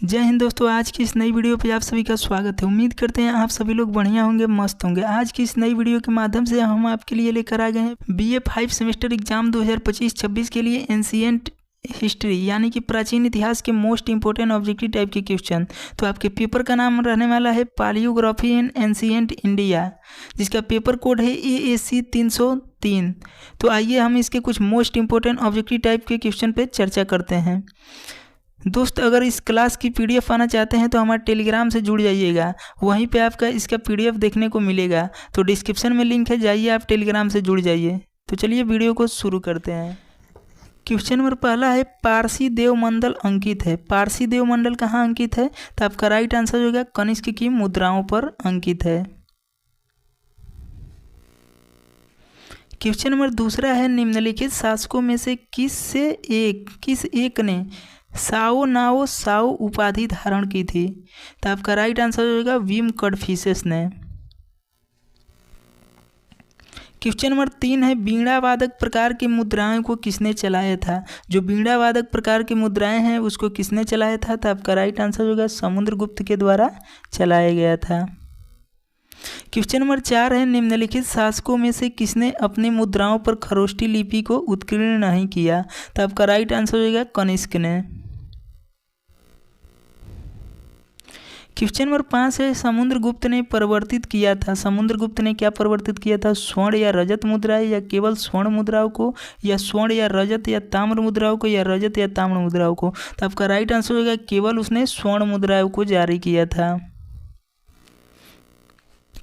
जय हिंद दोस्तों, आज की इस नई वीडियो पे आप सभी का स्वागत है। उम्मीद करते हैं आप सभी लोग बढ़िया होंगे, मस्त होंगे। आज की इस नई वीडियो के माध्यम से हम आपके लिए लेकर आ गए हैं BA 5 सेमेस्टर एग्जाम 2025-26 के लिए एंशिएंट हिस्ट्री यानी कि प्राचीन इतिहास के मोस्ट इंपोर्टेंट ऑब्जेक्टिव टाइप के क्वेश्चन। तो आपके पेपर का नाम रहने वाला है पालियोग्राफी इन एंशिएंट इंडिया, जिसका पेपर कोड है AAC 303। तो आइए हम इसके कुछ मोस्ट इंपोर्टेंट ऑब्जेक्टिव टाइप के क्वेश्चन पे चर्चा करते हैं। दोस्त, अगर इस क्लास की PDF आना चाहते हैं तो हमारे टेलीग्राम से जुड़ जाइएगा, वहीं पे आपका इसका PDF देखने को मिलेगा। तो डिस्क्रिप्शन में लिंक है, जाइए आप टेलीग्राम से जुड़ जाइए। तो चलिए वीडियो को शुरू करते हैं। क्वेश्चन नंबर पहला है, पारसी देवमंडल अंकित है। पारसी देवमंडल कहाँ अंकित है? तो आपका राइट आंसर होगा कनिष्क की मुद्राओं पर अंकित है। क्वेश्चन नंबर दूसरा है, निम्नलिखित शासकों में से किस एक ने साओ नाओ साओ उपाधि धारण की थी? तो आपका राइट आंसर होगा विम कडफिसेस ने। क्वेश्चन नंबर 3 है, बीणा वादक प्रकार की मुद्राओं को किसने चलाया था? जो बीणा वादक प्रकार की मुद्राएं हैं उसको किसने चलाया था? तो आपका राइट आंसर होगा समुद्रगुप्त के द्वारा चलाया गया था। क्वेश्चन नंबर 4 है, निम्नलिखित शासकों में से किसने अपनी मुद्राओं पर खरोष्टी लिपि को उत्कीर्ण नहीं किया? तो आपका राइट आंसर होगा कनिष्क ने। क्वेश्चन नंबर 5 है, समुद्रगुप्त ने परिवर्तित किया था। समुद्रगुप्त ने क्या परिवर्तित किया था? स्वर्ण या रजत मुद्राएं, या केवल स्वर्ण मुद्राओं को, या स्वर्ण या रजत या ताम्र मुद्राओं को, या रजत या ताम्र मुद्राओं को? तो आपका राइट आंसर होगा केवल उसने स्वर्ण मुद्राओं को जारी किया था।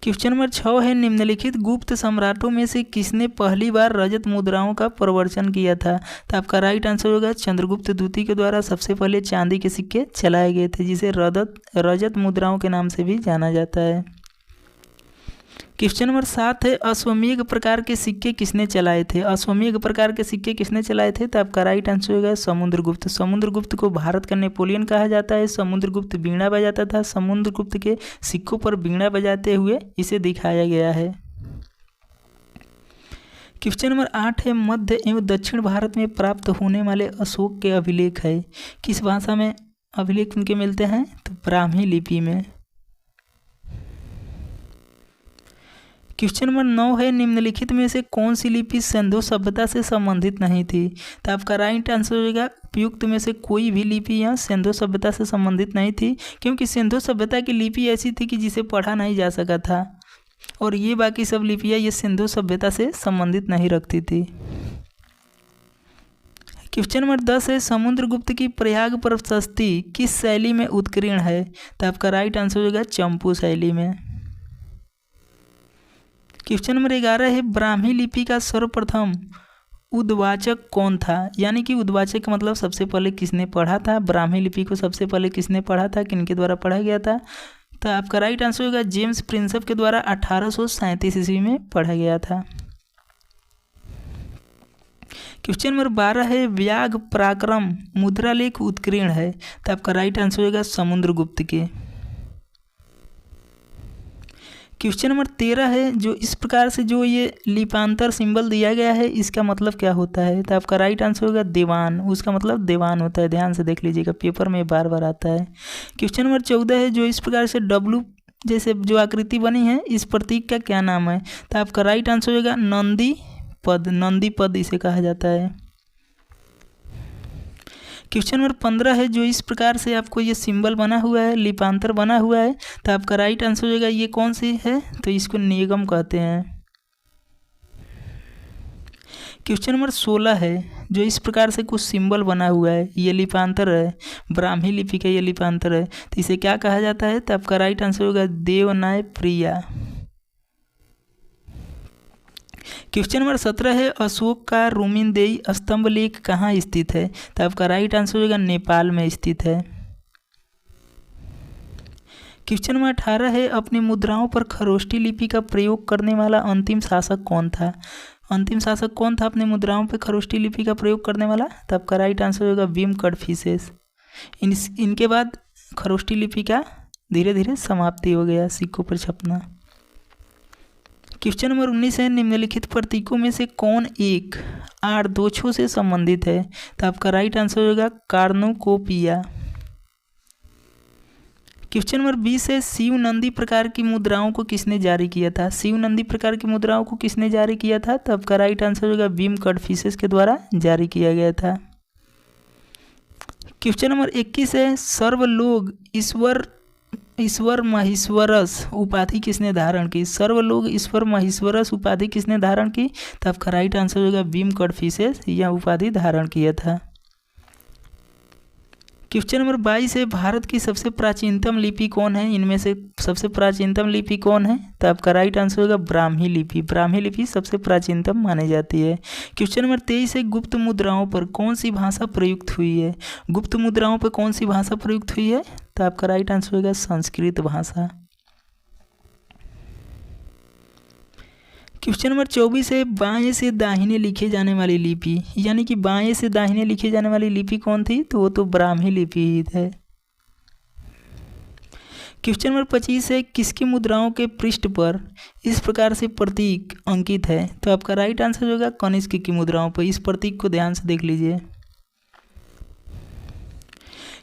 क्वेश्चन नंबर 6 है, निम्नलिखित गुप्त सम्राटों में से किसने पहली बार रजत मुद्राओं का प्रवर्तन किया था? तो आपका राइट आंसर होगा चंद्रगुप्त द्वितीय के द्वारा सबसे पहले चांदी के सिक्के चलाए गए थे, जिसे रजत मुद्राओं के नाम से भी जाना जाता है। क्वेश्चन नंबर 7 है, अश्वमेघ प्रकार के सिक्के किसने चलाए थे? अश्वमेघ प्रकार के सिक्के किसने चलाए थे? तो आपका राइट आंसर होगा समुद्रगुप्त। समुद्रगुप्त को भारत का नेपोलियन कहा जाता है। समुद्रगुप्त बीणा बजाता था। समुद्रगुप्त के सिक्कों पर बीणा बजाते हुए इसे दिखाया गया है। क्वेश्चन नंबर 8 है, मध्य एवं दक्षिण भारत में प्राप्त होने वाले अशोक के अभिलेख है। किस भाषा में अभिलेख उनके मिलते हैं? तो ब्राह्मी लिपि में। क्वेश्चन नंबर 9 है, निम्नलिखित में से कौन सी लिपि सिंधु सभ्यता से संबंधित नहीं थी? तो आपका राइट आंसर होगा उपयुक्त में से कोई भी लिपि यहाँ सिंधु सभ्यता से संबंधित नहीं थी, क्योंकि सिंधु सभ्यता की लिपि ऐसी थी कि जिसे पढ़ा नहीं जा सका था, और ये बाकी सब लिपियाँ ये सिंधु सभ्यता से संबंधित नहीं रखती थी। क्वेश्चन नंबर 10 है, समुद्रगुप्त की प्रयाग प्रशस्ति किस शैली में उत्कीर्ण है? तो आपका राइट आंसर होगा चंपू शैली में। क्वेश्चन नंबर 11 है, ब्राह्मी लिपि का सर्वप्रथम उद्वाचक कौन था? यानी कि उद्वाचक का मतलब सबसे पहले किसने पढ़ा था? ब्राह्मी लिपि को सबसे पहले किसने पढ़ा था, किनके द्वारा पढ़ा गया था? तो आपका राइट आंसर होगा जेम्स प्रिंसेप के द्वारा 1837 ईस्वी में पढ़ा गया था। क्वेश्चन नंबर 12 है, व्याघ पराक्रम मुद्रालेख उत्कीर्ण है। तो आपका राइट आंसर होगा समुद्रगुप्त के। क्वेश्चन नंबर 13 है, जो इस प्रकार से जो ये लिपांतर सिंबल दिया गया है इसका मतलब क्या होता है? तो आपका राइट आंसर होगा दीवान। उसका मतलब दीवान होता है, ध्यान से देख लीजिएगा, पेपर में बार बार आता है। क्वेश्चन नंबर 14 है, जो इस प्रकार से W जैसे जो आकृति बनी है इस प्रतीक का क्या नाम है? तो आपका राइट आंसर होगा नंदी पद। नंदी पद इसे कहा जाता है। क्वेश्चन नंबर 15 है, जो इस प्रकार से आपको ये सिंबल बना हुआ है, लिपांतर बना हुआ है, तो आपका राइट आंसर होगा ये कौन सी है? तो इसको निगम कहते हैं। क्वेश्चन नंबर 16 है, जो इस प्रकार से कुछ सिंबल बना हुआ है, ये लिपांतर है, ब्राह्मी लिपि का ये लिपांतर है, तो इसे क्या कहा जाता है? तो आपका राइट आंसर होगा देवनाय प्रिया। क्वेश्चन नंबर 17 है, अशोक का रुमिनदेई स्तंभ लेख कहाँ स्थित है? तो आपका राइट आंसर होगा नेपाल में स्थित है। क्वेश्चन नंबर 18 है, अपनी मुद्राओं पर खरोष्टी लिपि का प्रयोग करने वाला अंतिम शासक कौन था? अंतिम शासक कौन था अपनी मुद्राओं पर खरोष्टी लिपि का प्रयोग करने वाला? तो आपका राइट आंसर होगा विम कडफिसेस। इनके बाद खरोष्टी लिपि का धीरे धीरे समाप्ति हो गया सिक्कों पर छपना। क्वेश्चन नंबर 19 है, निम्नलिखित प्रतीकों में से कौन एक आर्दोक्षों से संबंधित है? तो आपका राइट आंसर होगा कार्नुकोपिया। क्वेश्चन नंबर 20 है, शिव नंदी प्रकार की मुद्राओं को किसने जारी किया था? शिव नंदी प्रकार की मुद्राओं को किसने जारी किया था? तो आपका राइट आंसर होगा बीम कड़फिसेस के द्वारा जारी किया गया था। क्वेश्चन नंबर 21 है, सर्वलोक ईश्वर महेश्वरस उपाधि किसने धारण की? सर्वलोक ईश्वर महेश्वरस उपाधि किसने धारण की? तो आपका राइट आंसर होगा बीम कड़फिसेस यह उपाधि धारण किया था। क्वेश्चन नंबर 22 है, भारत की सबसे प्राचीनतम लिपि कौन है? इनमें से सबसे प्राचीनतम लिपि कौन है? तो आपका राइट आंसर होगा ब्राह्मी लिपि। ब्राह्मी लिपि सबसे प्राचीनतम मानी जाती है। क्वेश्चन नंबर 23 है, गुप्त मुद्राओं पर कौन सी भाषा प्रयुक्त हुई है? गुप्त मुद्राओं पर कौन सी भाषा प्रयुक्त हुई है? तो आपका राइट आंसर होगा संस्कृत भाषा। क्वेश्चन नंबर 24 है, बाएं से दाहिने लिखे जाने वाली लिपि, यानी कि बाएं से दाहिने लिखे जाने वाली लिपि कौन थी? तो वो तो ब्राह्मी लिपि ही है। क्वेश्चन नंबर 25 है, किसकी मुद्राओं के पृष्ठ पर इस प्रकार से प्रतीक अंकित है? तो आपका राइट आंसर होगा कनिष्क की मुद्राओं पर। इस प्रतीक को ध्यान से देख लीजिए।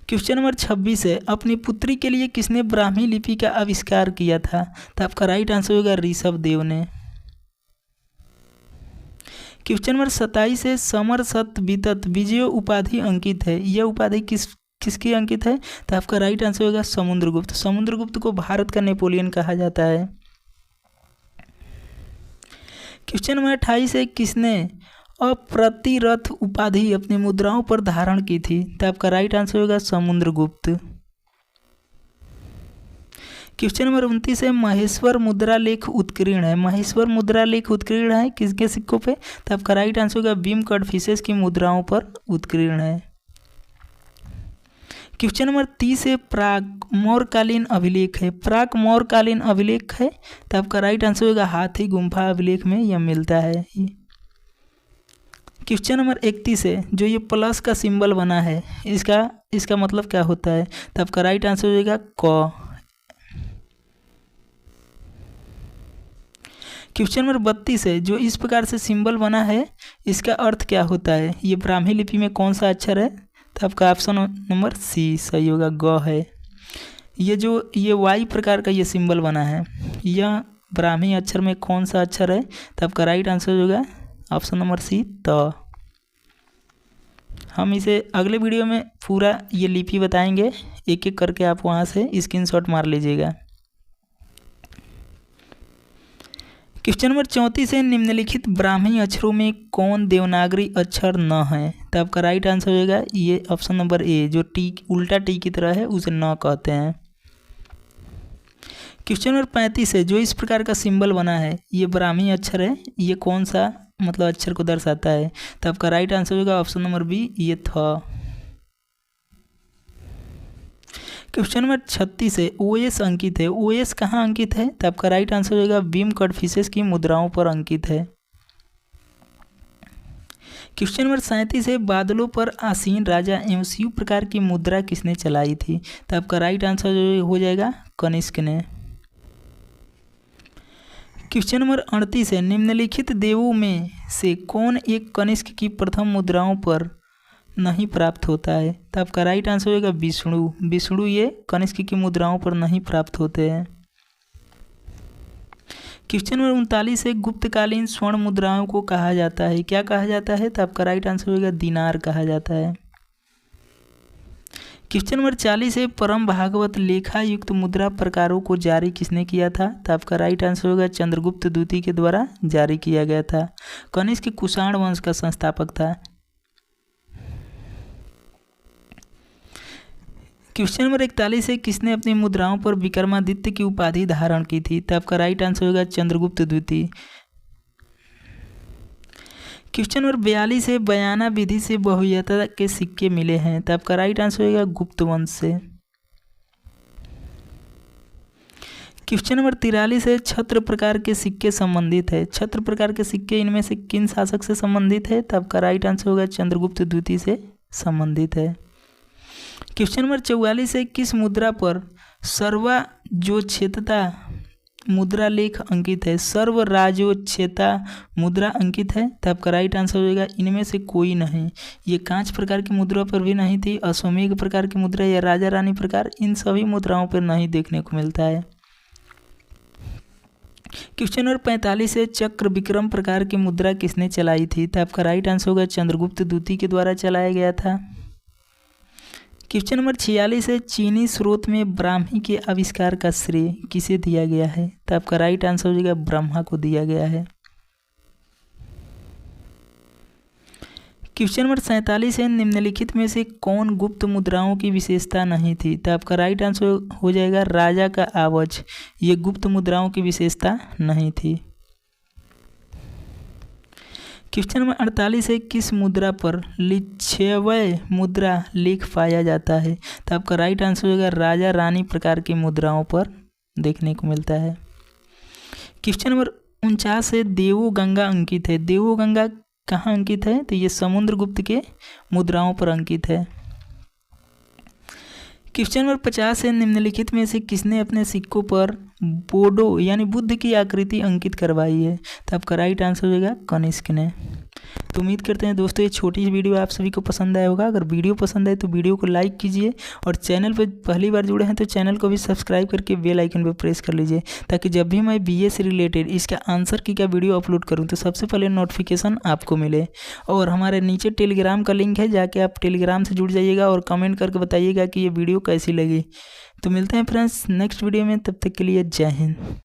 क्वेश्चन नंबर 26 है, अपनी पुत्री के लिए किसने ब्राह्मी लिपि का आविष्कार किया था? तो आपका राइट आंसर होगा ऋषभदेव ने। क्वेश्चन नंबर 27 है, समर सत वितत विजय उपाधि अंकित है, यह उपाधि किसकी अंकित है? तो आपका राइट आंसर होगा समुद्रगुप्त। समुद्रगुप्त को भारत का नेपोलियन कहा जाता है। क्वेश्चन नंबर 28 है, किसने अप्रतिरथ उपाधि अपनी मुद्राओं पर धारण की थी? तो आपका राइट आंसर होगा समुद्रगुप्त। क्वेश्चन नंबर 29 है, महेश्वर मुद्रा लेख उत्कीर्ण है। महेश्वर मुद्रा लेख उत्कीर्ण है किसके सिक्कों पे? तो आपका राइट आंसर होगा बीम कड़फिसेस की मुद्राओं पर उत्कीर्ण है। क्वेश्चन नंबर 30 है, प्राक मौर्यकालीन अभिलेख है। प्राक मौर्यकालीन अभिलेख है तो आपका राइट आंसर होगा हाथी गुम्फा अभिलेख में यह मिलता है। क्वेश्चन नंबर 31 है, जो ये प्लस का सिंबल बना है इसका मतलब क्या होता है? तो आपका राइट आंसर होगा क। क्वेश्चन नंबर 32 है, जो इस प्रकार से सिंबल बना है इसका अर्थ क्या होता है? ये ब्राह्मी लिपि में कौन सा अक्षर है? तो आपका ऑप्शन नंबर सी सही होगा, ग है। ये वाई प्रकार का ये सिंबल बना है, यह ब्राह्मी अक्षर में कौन सा अक्षर है? तो आपका राइट आंसर होगा ऑप्शन नंबर सी त। हम इसे अगले वीडियो में पूरा ये लिपि बताएंगे, एक एक करके आप वहाँ से स्क्रीनशॉट मार लीजिएगा। क्वेश्चन नंबर 34 है, निम्नलिखित ब्राह्मी अक्षरों में कौन देवनागरी अक्षर न है? तो आपका राइट आंसर होगा ये ऑप्शन नंबर ए, जो टी उल्टा टी की तरह है उसे न कहते हैं। क्वेश्चन नंबर 35 है, जो इस प्रकार का सिंबल बना है ये ब्राह्मी अक्षर है, ये कौन सा मतलब अक्षर को दर्शाता है? तो आपका राइट आंसर होगा ऑप्शन नंबर बी, ये थ। क्वेश्चन नंबर 36 है, ओएस अंकित है। ओएस कहाँ अंकित है? तो आपका राइट आंसर होगा बीम कड़फिसेस की मुद्राओं पर अंकित है। क्वेश्चन नंबर 37 है, बादलों पर आसीन राजा एवं शिव प्रकार की मुद्रा किसने चलाई थी? तो आपका राइट आंसर हो जाएगा कनिष्क ने। क्वेश्चन नंबर 38 है, निम्नलिखित देवों में से कौन एक कनिष्क की प्रथम मुद्राओं पर नहीं प्राप्त होता है? तो आपका राइट आंसर होगा विष्णु। विष्णु ये कनिष्क की मुद्राओं पर नहीं प्राप्त होते हैं। क्वेश्चन नंबर 39 है, गुप्तकालीन स्वर्ण मुद्राओं को कहा जाता है, क्या कहा जाता है? तो आपका राइट आंसर होगा दिनार कहा जाता है। क्वेश्चन नंबर 40 है, परम भागवत लेखा युक्त मुद्रा प्रकारों को जारी किसने किया था? तो आपका राइट आंसर होगा चंद्रगुप्त द्वितीय के द्वारा जारी किया गया था। कनिष्क कुषाण वंश का संस्थापक था। क्वेश्चन नंबर 41 है, किसने अपनी मुद्राओं पर विक्रमादित्य की उपाधि धारण की थी? तो आपका राइट आंसर होगा चंद्रगुप्त द्वितीय। क्वेश्चन नंबर 42 है, बयाना विधि से बहुयता के सिक्के मिले हैं, तो आपका राइट आंसर होगा गुप्त वंश से। क्वेश्चन नंबर 43 है, छत्र प्रकार के सिक्के संबंधित है। छत्र प्रकार के सिक्के इनमें से किन शासक से संबंधित है? तो आपका राइट आंसर होगा चंद्रगुप्त द्वितीय से संबंधित है। क्वेश्चन नंबर 44 है, किस मुद्रा पर सर्वाजोच्छेदता मुद्रा लेख अंकित है? सर्व राजोचिता मुद्रा अंकित है? तो आपका राइट आंसर हो जाएगा इनमें से कोई नहीं। ये कांच प्रकार की मुद्रा पर भी नहीं थी, अश्वमेघ प्रकार की मुद्रा या राजा रानी प्रकार, इन सभी मुद्राओं पर नहीं देखने को मिलता है। क्वेश्चन नंबर 45 है, चक्र विक्रम प्रकार की मुद्रा किसने चलाई थी? तो आपका राइट आंसर होगा चंद्रगुप्त द्वितीय के द्वारा चलाया गया था। क्वेश्चन नंबर 46 है, चीनी स्रोत में ब्राह्मी के आविष्कार का श्रेय किसे दिया गया है? तो आपका राइट आंसर हो जाएगा ब्रह्मा को दिया गया है। क्वेश्चन नंबर 47 है, निम्नलिखित में से कौन गुप्त मुद्राओं की विशेषता नहीं थी? तो आपका राइट आंसर हो जाएगा राजा का आवज, ये गुप्त मुद्राओं की विशेषता नहीं थी। क्वेश्चन नंबर 48 है, किस मुद्रा पर लिच्छवय मुद्रा लेख पाया जाता है? तो आपका राइट आंसर होगा राजा रानी प्रकार की मुद्राओं पर देखने को मिलता है। क्वेश्चन नंबर 49 है, देवोगंगा अंकित है? देवोगंगा कहाँ अंकित है? तो ये समुद्रगुप्त के मुद्राओं पर अंकित है। क्वेश्चन नंबर 50 है, निम्नलिखित में से किसने अपने सिक्कों पर बोडो यानी बुद्ध की आकृति अंकित करवाई है? तो आपका राइट आंसर हो जाएगा कनिष्क ने। तो उम्मीद करते हैं दोस्तों ये छोटी सी वीडियो आप सभी को पसंद आया होगा। अगर वीडियो पसंद आए तो वीडियो को लाइक कीजिए और चैनल पर पहली बार जुड़े हैं तो चैनल को भी सब्सक्राइब करके बेल आइकन पर प्रेस कर लीजिए, ताकि जब भी मैं बीए से रिलेटेड इसका आंसर की क्या वीडियो अपलोड करूं तो सबसे पहले नोटिफिकेशन आपको मिले। और हमारे नीचे टेलीग्राम का लिंक है, जाके आप टेलीग्राम से जुड़ जाइएगा और कमेंट करके बताइएगा कि ये वीडियो कैसी लगी। तो मिलते हैं फ्रेंड्स नेक्स्ट वीडियो में, तब तक के लिए जय हिंद।